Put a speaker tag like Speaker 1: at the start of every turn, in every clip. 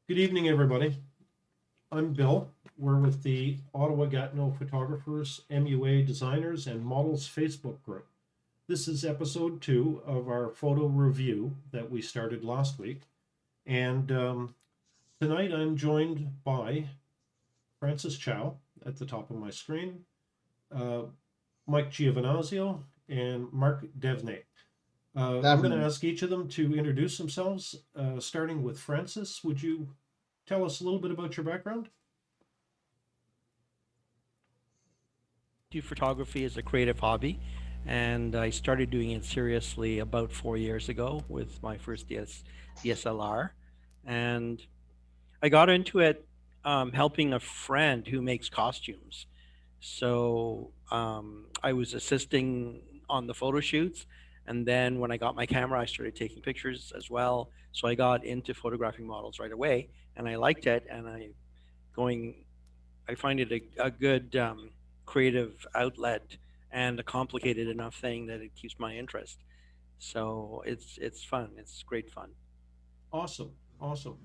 Speaker 1: Good evening, everybody. I'm Bill. We're with the Ottawa Gatineau Photographers, MUA Designers, and Models Facebook group. This is episode 2 of our photo review that we started last week. And tonight I'm joined by Francis Chow at the top of my screen, uh, Mike Giovanazio, and Mark Devney. I'm going to
Speaker 2: Definitely.
Speaker 1: ask each of them to introduce themselves, starting with Francis. Would you tell us a little bit about your background?
Speaker 3: Do photography as a creative hobby, and I started doing it seriously about 4 years ago with my first DSLR, and I got into it helping a friend who makes costumes. So I was assisting on the photo shoots, and then when I got my camera, I started taking pictures as well. So I got into photographing models right away, and I liked it, and going I find it a good creative outlet and a complicated enough thing that it keeps my interest. So it's fun. It's great fun.
Speaker 1: Awesome. Awesome.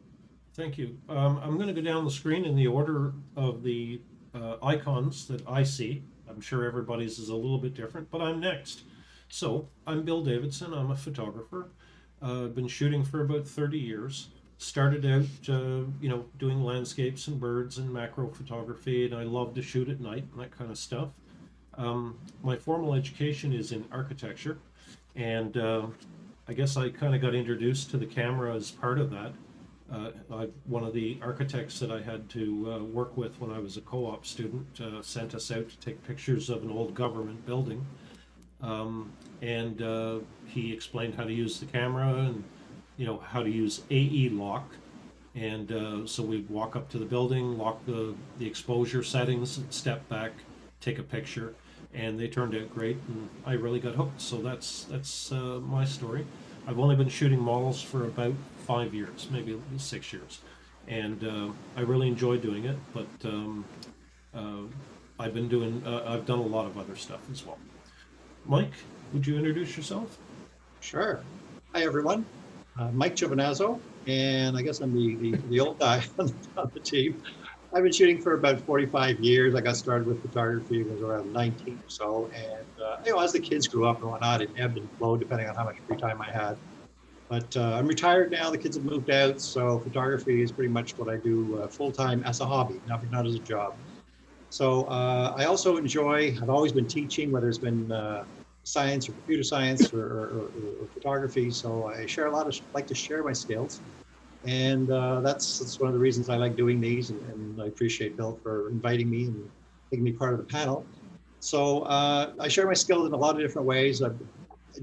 Speaker 1: Thank you. I'm going to go down the screen in the order of the icons that I see. I'm sure everybody's is a little bit different, but I'm next. So I'm Bill Davidson. I'm a photographer. I've been shooting for about 30 years. Started out, doing landscapes and birds and macro photography, and I love to shoot at night and that kind of stuff. My formal education is in architecture, and I guess I kind of got introduced to the camera as part of that. One of the architects that I had to work with when I was a co-op student sent us out to take pictures of an old government building, and he explained how to use the camera and how to use AE lock. And so we'd walk up to the building, lock the exposure settings, step back, take a picture, and they turned out great. And I really got hooked. So that's my story. I've only been shooting models for about 5 years, maybe 6 years, and I really enjoy doing it. But uh, I've done a lot of other stuff as well. Mike, would you introduce yourself?
Speaker 2: Sure. Hi, everyone. Mike Giovanazzo, and I guess I'm the old guy on the team. I've been shooting for about 45 years. I got started with photography when I was around 19 or so. And, as the kids grew up and whatnot, it ebbed and flowed depending on how much free time I had. But I'm retired now. The kids have moved out. So photography is pretty much what I do full time as a hobby, not as a job. So I also enjoy, I've always been teaching, whether it's been science or computer science or photography. So I share a lot of, like to share my skills. And that's one of the reasons I like doing these. And I appreciate Bill for inviting me and making me part of the panel. So I share my skills in a lot of different ways. I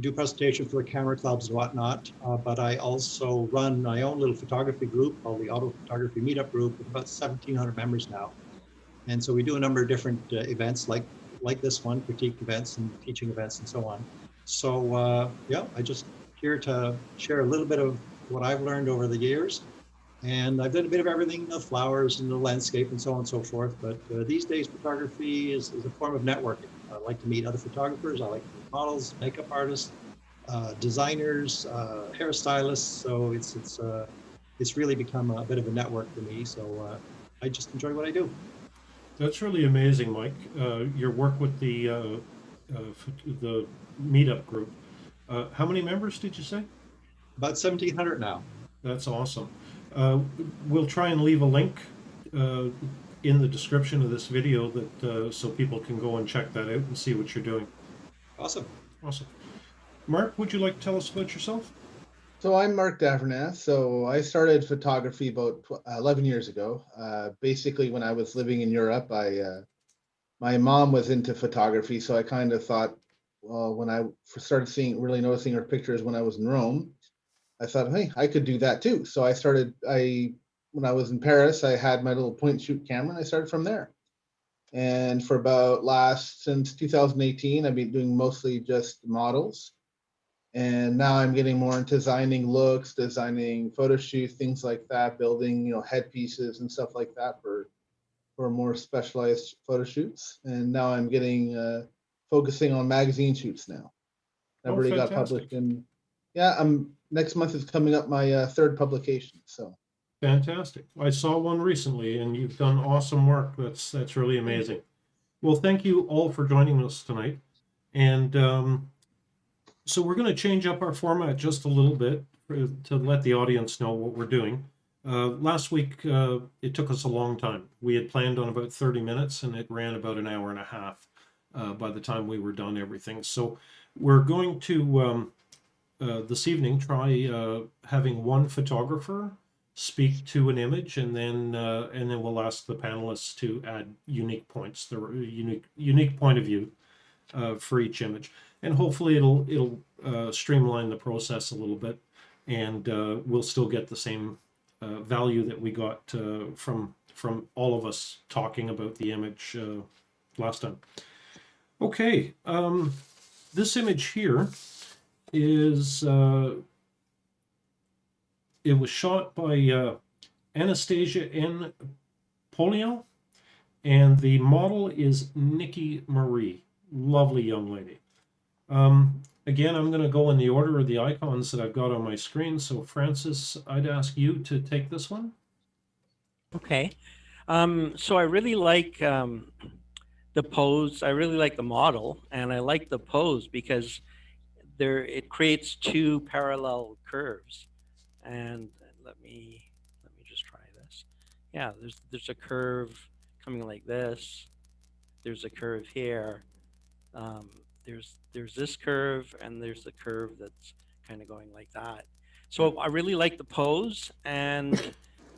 Speaker 2: do presentations for the camera clubs and whatnot, but I also run my own little photography group called the Auto Photography Meetup Group with about 1,700 members now. And so we do a number of different events like this one, critique events and teaching events and so on. So yeah, I just here to share a little bit of what I've learned over the years. And I've done a bit of everything, the flowers and the landscape and so on and so forth. But these days, photography is a form of networking. I like to meet other photographers. I like to meet models, makeup artists, designers, hairstylists. So it's really become a bit of a network for me. So I just enjoy what I do.
Speaker 1: That's really amazing, Mike. Your work with the meetup group. How many members did you say?
Speaker 2: About 1,700 now.
Speaker 1: That's awesome. Uh, we'll try and leave a link uh, in the description of this video that so people can go and check that out and see what you're doing.
Speaker 2: Awesome.
Speaker 1: Awesome. Mark, would you like to tell us about yourself?
Speaker 2: So I'm Mark Davernath. So I started photography about 11 years ago. Basically, when I was living in Europe, my mom was into photography, so I kind of thought, well, when I started really noticing her pictures when I was in Rome, I thought, hey, I could do that too. So when I was in Paris, I had my little point and shoot camera, and I started from there. And for since 2018, I've been doing mostly just models. And now I'm getting more into designing looks, designing photo shoots, things like that, building, headpieces and stuff like that for more specialized photo shoots. And now I'm getting focusing on magazine shoots now. I've
Speaker 1: Oh,
Speaker 2: already got published
Speaker 1: fantastic.
Speaker 2: in, yeah, I'm next month is coming up my third publication. So
Speaker 1: Fantastic. I saw one recently, and you've done awesome work. That's really amazing. Well, thank you all for joining us tonight. And so we're going to change up our format just a little bit to let the audience know what we're doing. Last week, it took us a long time. We had planned on about 30 minutes, and it ran about an hour and a half by the time we were done everything. So we're going to this evening try having one photographer speak to an image, and then we'll ask the panelists to add unique points, the unique point of view for each image, and hopefully it'll streamline the process a little bit, and we'll still get the same value that we got from all of us talking about the image last time. Okay, this image here is it was shot by Anastasia N. Polio, and the model is Nikki Marie. Lovely young lady. Again, I'm going to go in the order of the icons that I've got on my screen. So, Francis, I'd ask you to take this one.
Speaker 3: Okay. So I really like the pose. I really like the model, and I like the pose because it creates two parallel curves. And let me just try this. Yeah, there's a curve coming like this. There's a curve here. There's this curve, and there's the curve that's kind of going like that. So I really like the pose and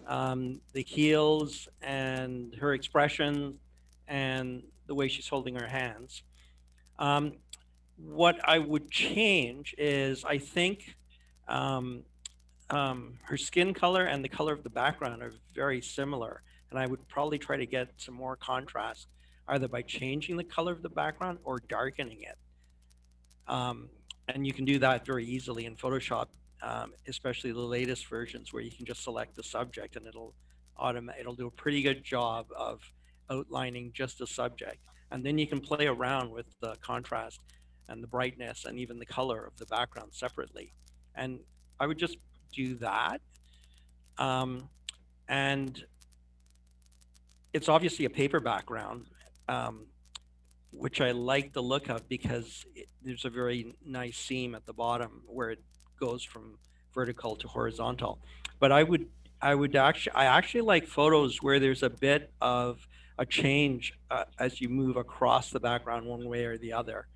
Speaker 3: the heels and her expression and the way she's holding her hands. What I would change is I think her skin color and the color of the background are very similar, and I would probably try to get some more contrast either by changing the color of the background or darkening it. And you can do that very easily in Photoshop, especially the latest versions where you can just select the subject and it'll do a pretty good job of outlining just the subject. And then you can play around with the contrast and the brightness and even the color of the background separately. And I would just do that. And it's obviously a paper background, which I like the look of because there's a very nice seam at the bottom where it goes from vertical to horizontal. But I actually like photos where there's a bit of a change as you move across the background one way or the other.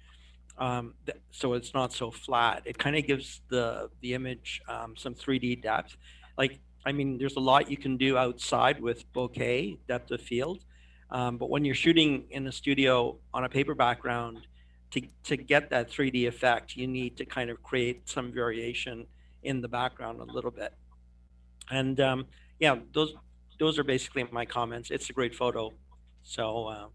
Speaker 3: So it's not so flat. It kind of gives the image some 3D depth. Like, I mean, there's a lot you can do outside with bokeh, depth of field. But when you're shooting in a studio on a paper background, to get that 3D effect, you need to kind of create some variation in the background a little bit. And yeah, those are basically my comments. It's a great photo. So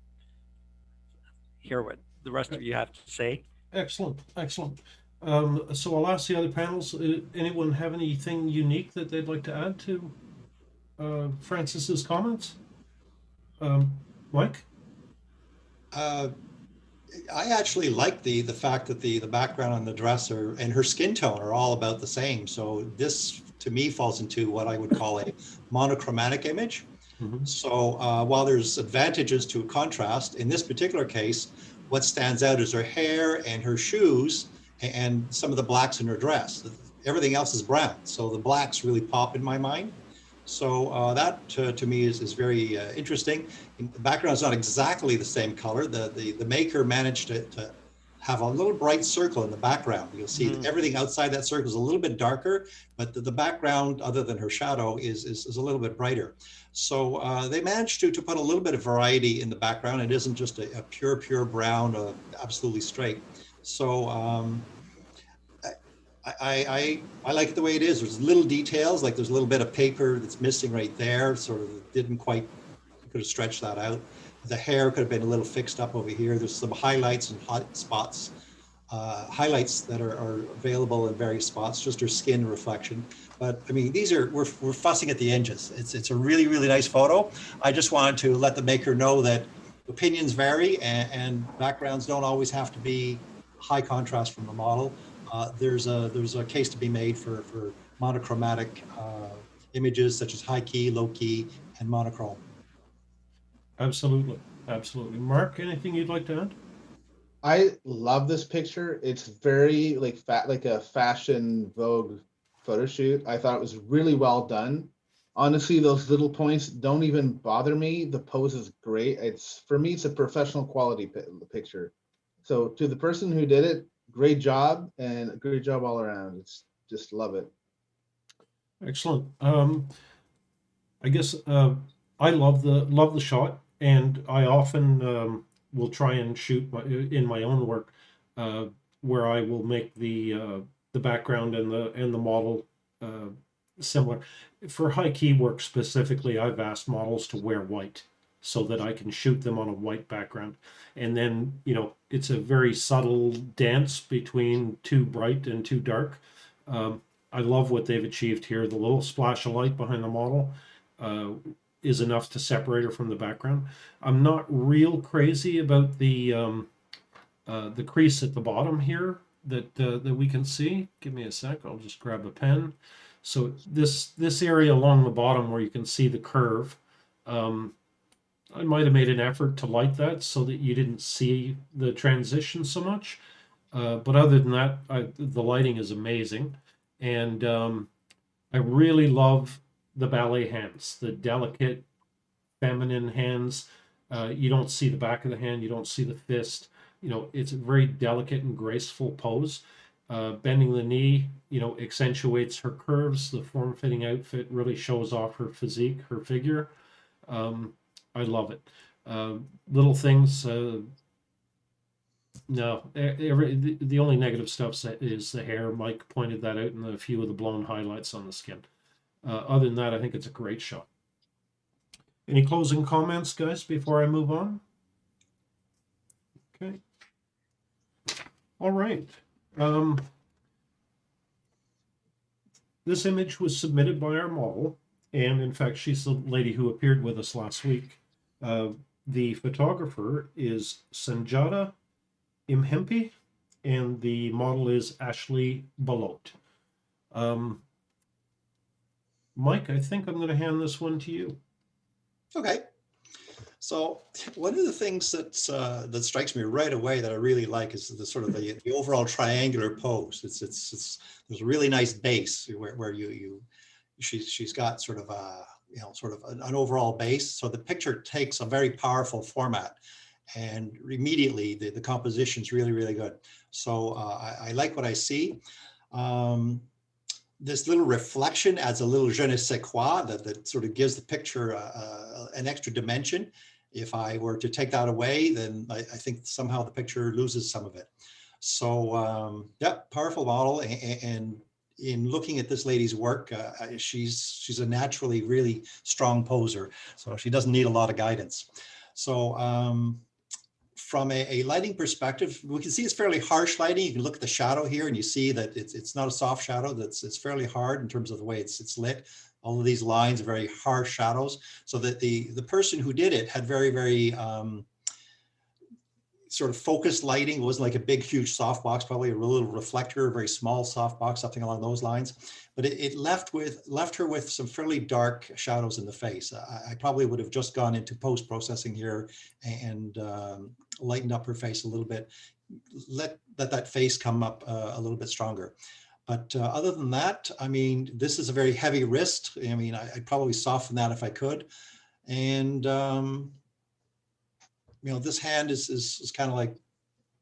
Speaker 3: hear what the rest of you have to say.
Speaker 1: Excellent, excellent. So I'll ask the other panels, anyone have anything unique that they'd like to add to Francis's comments? Mike?
Speaker 2: I actually like the fact that the background on the dress and her skin tone are all about the same. So this, to me, falls into what I would call a monochromatic image.
Speaker 1: Mm-hmm.
Speaker 2: So while there's advantages to contrast, in this particular case, what stands out is her hair and her shoes and some of the blacks in her dress. Everything else is brown. So the blacks really pop in my mind. So that to me is very interesting. The background is not exactly the same color. The maker managed to have a little bright circle in the background. You'll see everything outside that circle is a little bit darker, but the background, other than her shadow, is a little bit brighter. So they managed to put a little bit of variety in the background. It isn't just a pure brown, absolutely straight. So I like it the way it is. There's little details, like there's a little bit of paper that's missing right there, sort of didn't quite, could have stretched that out. The hair could have been a little fixed up over here. There's some highlights and hot spots, highlights that are available in various spots, just her skin reflection. But I mean, we're fussing at the edges. It's a really, really nice photo. I just wanted to let the maker know that opinions vary and backgrounds don't always have to be high contrast from the model. There's a case to be made for monochromatic images such as high key, low key, and monochrome.
Speaker 1: Absolutely. Absolutely. Mark, anything you'd like to add?
Speaker 4: I love this picture. It's very like like a fashion Vogue photo shoot. I thought it was really well done. Honestly, those little points don't even bother me. The pose is great. It's for me, it's a professional quality picture. So to the person who did it, great job and a great job all around. It's just love it.
Speaker 1: Excellent. I guess I love the shot, and I often will try and shoot in my own work, where I will make the background and the model uh, similar. For high key work specifically, I've asked models to wear white so that I can shoot them on a white background, and then it's a very subtle dance between too bright and too dark. I love what they've achieved here. The little splash of light behind the model uh, is enough to separate her from the background. I'm not real crazy about the crease at the bottom here that we can see. Give me a sec. I'll just grab a pen. So this area along the bottom where you can see the curve, I might have made an effort to light that so that you didn't see the transition so much. But other than that, the lighting is amazing, and I really love the ballet hands, the delicate feminine hands. You don't see the back of the hand, you don't see the fist. It's a very delicate and graceful pose. Bending the knee, accentuates her curves. The form-fitting outfit really shows off her physique, her figure. I love it. Little things. No, the only negative stuff is the hair. Mike pointed that out in a few of the blown highlights on the skin. Other than that, I think it's a great shot. Any closing comments, guys, before I move on? Okay. All right. This image was submitted by our model, and in fact, she's the lady who appeared with us last week. The photographer is Sanjata Imhempi, and the model is Ashley Balot. Mike, I think I'm going to hand this one to you.
Speaker 2: Okay. So one of the things that strikes me right away that I really like is the sort of the overall triangular pose. It's there's a really nice base where she's got sort of a sort of an overall base. So the picture takes a very powerful format, and immediately the composition is really, really good. So I like what I see. This little reflection adds a little je ne sais quoi that sort of gives the picture an extra dimension. If I were to take that away, then I think somehow the picture loses some of it. So yeah, powerful model. And in looking at this lady's work, she's a naturally really strong poser. So she doesn't need a lot of guidance. So from a lighting perspective, we can see it's fairly harsh lighting. You can look at the shadow here and you see that it's not a soft shadow. It's fairly hard in terms of the way it's lit. All of these lines are very harsh shadows. So that the person who did it had very, very sort of focused lighting. It wasn't like a big, huge softbox, probably a little reflector, a very small softbox, something along those lines. But it left her with some fairly dark shadows in the face. I probably would have just gone into post-processing here and lightened up her face a little bit, let that face come up a little bit stronger. But other than that, I mean, this is a very heavy wrist. I mean, I'd probably soften that if I could. And this hand is kind of like,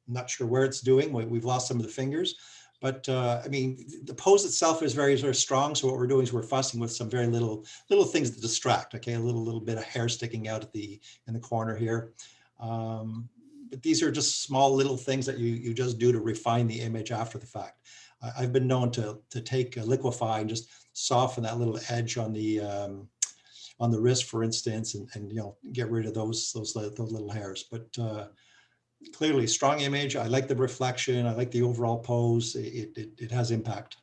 Speaker 2: I'm not sure where it's doing. We've lost some of the fingers, but I mean, the pose itself is very, very strong. So what we're doing is we're fussing with some very little things that distract. Okay, a little bit of hair sticking out in the corner here. But these are just small little things that you just do to refine the image after the fact. I've been known to take a liquefy and just soften that little edge on the wrist, for instance, and get rid of those little hairs. But clearly, strong image. I like the reflection. I like the overall pose. It has impact.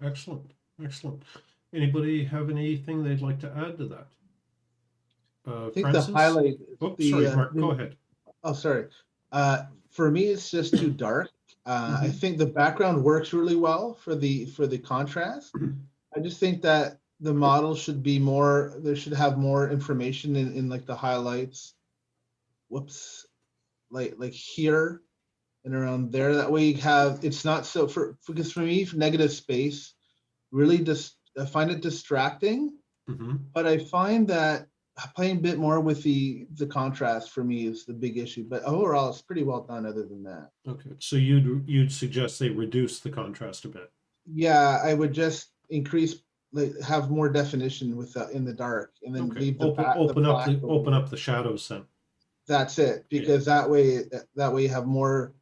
Speaker 1: Excellent. Anybody have anything they'd like to add to that?
Speaker 4: I think
Speaker 1: Francis?
Speaker 4: the highlight.
Speaker 1: Sorry, Mark. Go ahead.
Speaker 4: Oh, sorry. For me, it's just too dark. I think the background works really well for the contrast. I just think that the model should be more, there should have more information in like the highlights. Whoops, like here and around there. That way you have, it's not so because for me, negative space really just, I find it distracting,
Speaker 1: Mm-hmm.
Speaker 4: but I find that playing a bit more with the contrast for me is the big issue. But overall, it's pretty well done other than that.
Speaker 1: Okay, so you'd suggest they reduce the contrast a bit.
Speaker 4: Yeah, I would just increase, like, have more definition with in the dark, and then
Speaker 1: Okay,
Speaker 4: leave the
Speaker 1: open up the shadows then.
Speaker 4: That's it, because that way you have more.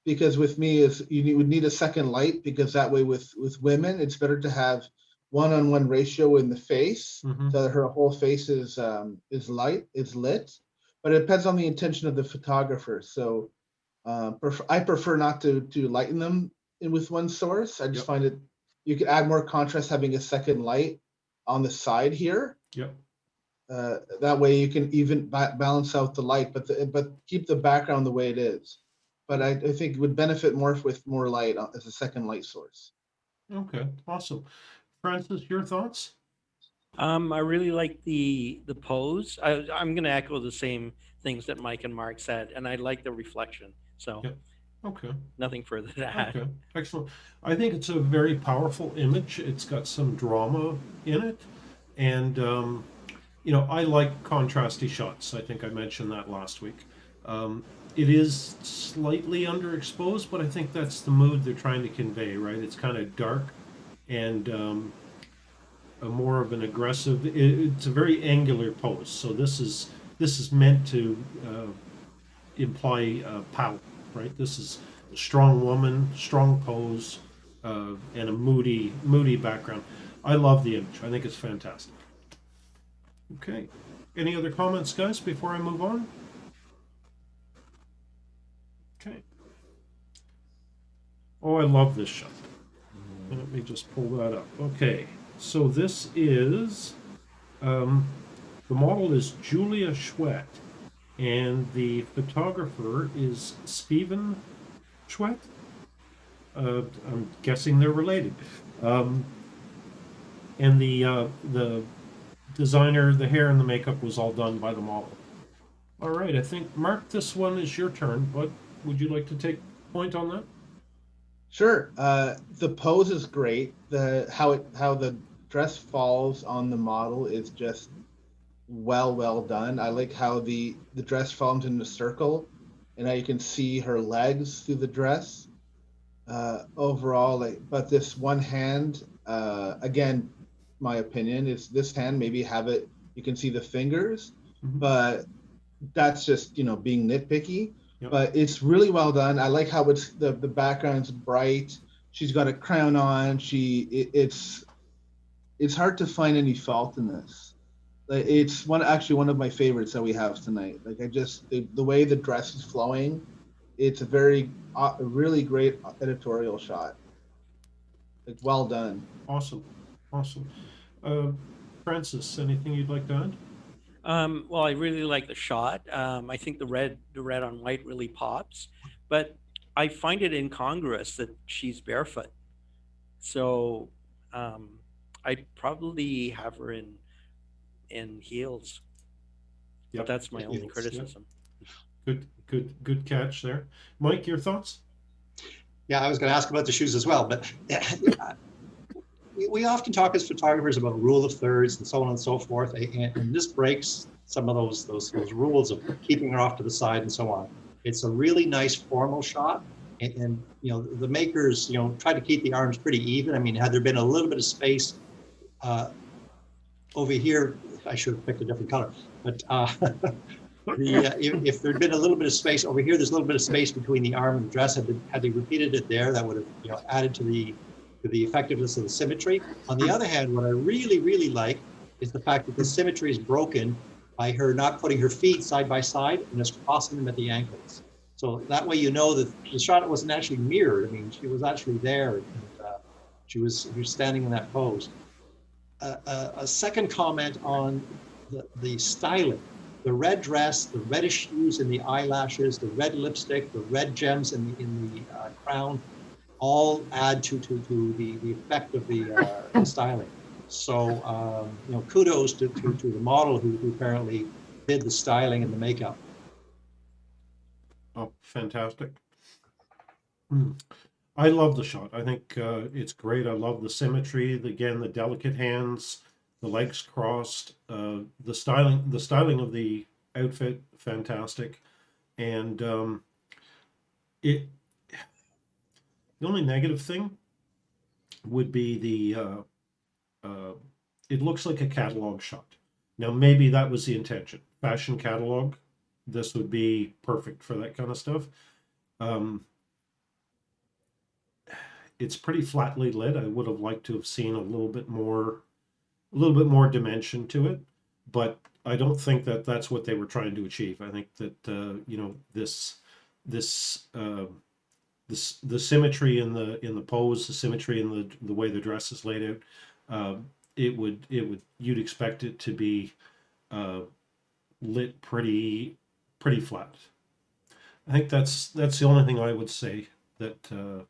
Speaker 4: Because with me is would need a second light, because that way with women it's better to have one-on-one ratio in the face,
Speaker 1: Mm-hmm.
Speaker 4: so that her whole face is lit. But it depends on the intention of the photographer. So I prefer not to lighten them in with one source. I just find it, you could add more contrast having a second light on the side here.
Speaker 1: Yep.
Speaker 4: That way you can even balance out the light, but keep the background the way it is. But I think it would benefit more with more light as a second light source.
Speaker 1: Okay, awesome. Francis, your thoughts?
Speaker 3: I really like the pose. I'm going to echo the same things that Mike and Mark said, and I like the reflection. So
Speaker 1: Yep. Okay.
Speaker 3: nothing further to add.
Speaker 1: Okay, excellent. I think it's a very powerful image. It's got some drama in it, and I like contrasty shots. I think I mentioned that last week. It is slightly underexposed, but I think that's the mood they're trying to convey, right? It's kind of dark and a more of an aggressive. It's a very angular pose, so this is meant to imply power, right? This is a strong woman, strong pose, and a moody background. I love the image. I think it's fantastic. Okay. Any other comments, guys, before I move on? Okay. Oh, I love this shot. Let me just pull that up. Okay. So this is, the model is Julia Schwett, and the photographer is Stephen Schwett. I'm guessing they're related. And the designer, the hair and the makeup was all done by the model. All right, I think, Mark, this one is your turn. What would you like to take point on that?
Speaker 4: Sure. The pose is great. How the dress falls on the model is just well done. I like how the dress falls in a circle, and how you can see her legs through the dress. Overall, but this one hand, again, my opinion is this hand, maybe have it, you can see the fingers, but that's just being nitpicky. Yep. But it's really well done. I like how it's the background's bright. She's got a crown on. It's hard to find any fault in this. It's one of my favorites that we have tonight. Like, the way the dress is flowing, it's a really great editorial shot. Like, well done.
Speaker 1: Awesome. Francis, anything you'd like to add?
Speaker 3: Well, I really like the shot. I think the red on white really pops, but I find it incongruous that she's barefoot. So I'd probably have her in heels. Yep. But that's my only criticism.
Speaker 1: Yep. Good catch there. Mike, your thoughts?
Speaker 2: Yeah, I was going to ask about the shoes as well, but we often talk as photographers about rule of thirds and so on and so forth, and this breaks some of those rules of keeping her off to the side and so on. It's a really nice formal shot, and the makers try to keep the arms pretty even. I mean, had there been a little bit of space over here, I should have picked a different color, but if there'd been a little bit of space over here, there's a little bit of space between the arm and the dress. Had they repeated it there, that would have added to the effectiveness of the symmetry. On the other hand, what I really like is the fact that the symmetry is broken by her not putting her feet side by side and just crossing them at the ankles. So that way that the shot wasn't actually mirrored. I mean, she was actually there, and she was standing in that pose. A second comment on the styling. The red dress, the reddish hues in the eyelashes, the red lipstick, the red gems in the crown, all add to the effect of the styling. So, kudos to the model who apparently did the styling and the makeup.
Speaker 1: Oh, fantastic. I love the shot. I think it's great. I love the symmetry. Again, the delicate hands, the legs crossed, the styling of the outfit, fantastic. And it the only negative thing would be it looks like a catalog shot. Now maybe that was the intention. Fashion catalog, this would be perfect for that kind of stuff. It's pretty flatly lit. I would have liked to have seen a little bit more dimension to it, but I don't think that that's what they were trying to achieve. I think that this the symmetry in the pose, the symmetry in the way the dress is laid out, it would you'd expect it to be lit pretty flat. I think that's the only thing I would say that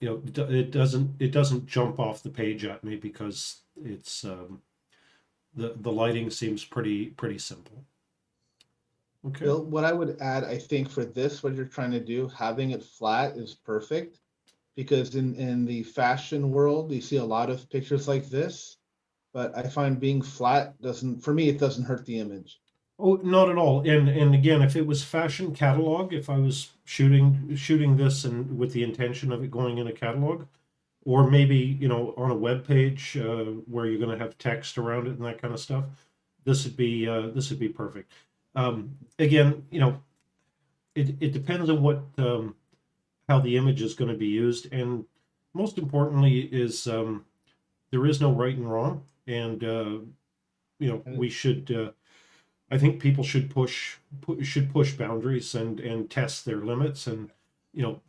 Speaker 1: it doesn't jump off the page at me because it's the lighting seems pretty simple. Okay.
Speaker 4: Bill, what I would add, I think for this, what you're trying to do, having it flat is perfect, because in the fashion world, you see a lot of pictures like this, but I find being flat doesn't, for me, it doesn't hurt the image.
Speaker 1: Oh, not at all. And again, if it was fashion catalog, if I was shooting this and with the intention of it going in a catalog, or maybe on a web page where you're going to have text around it and that kind of stuff, this would be perfect. Again, it depends on what how the image is going to be used, and most importantly is there is no right and wrong, and we should. I think people should push boundaries and test their limits, and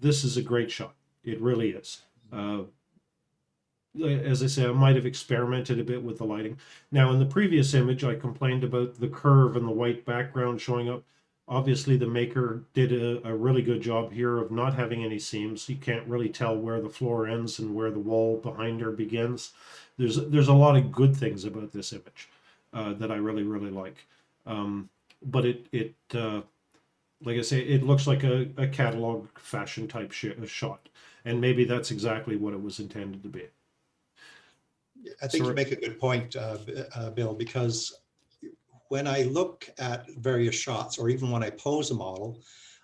Speaker 1: this is a great shot. It really is. As I say, I might have experimented a bit with the lighting. Now, in the previous image, I complained about the curve and the white background showing up. Obviously, the maker did a really good job here of not having any seams. You can't really tell where the floor ends and where the wall behind her begins. There's a lot of good things about this image that I really like. But it like I say, it looks like a catalog fashion type shot, and maybe that's exactly what it was intended to be.
Speaker 2: I think
Speaker 1: Sorry.
Speaker 2: you make a good point, Bill, because when I look at various shots, or even when I pose a model,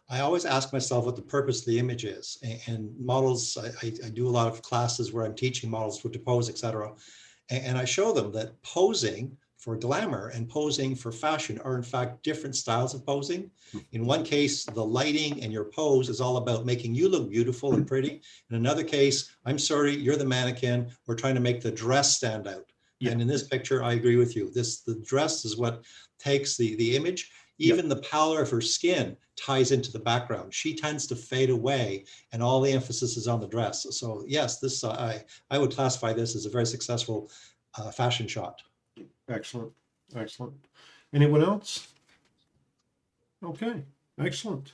Speaker 2: I always ask myself what the purpose of the image is. And models, I do a lot of classes where I'm teaching models what to pose, etc. And I show them that posing for glamour and posing for fashion are in fact different styles of posing. In one case, the lighting and your pose is all about making you look beautiful and pretty. In another case, I'm sorry, you're the mannequin. We're trying to make the dress stand out. Yeah. And in this picture, I agree with you. The dress is what takes the image. Even the pallor of her skin ties into the background. She tends to fade away, and all the emphasis is on the dress. So yes, this I would classify this as a very successful fashion shot.
Speaker 1: Excellent. Anyone else? Okay, excellent.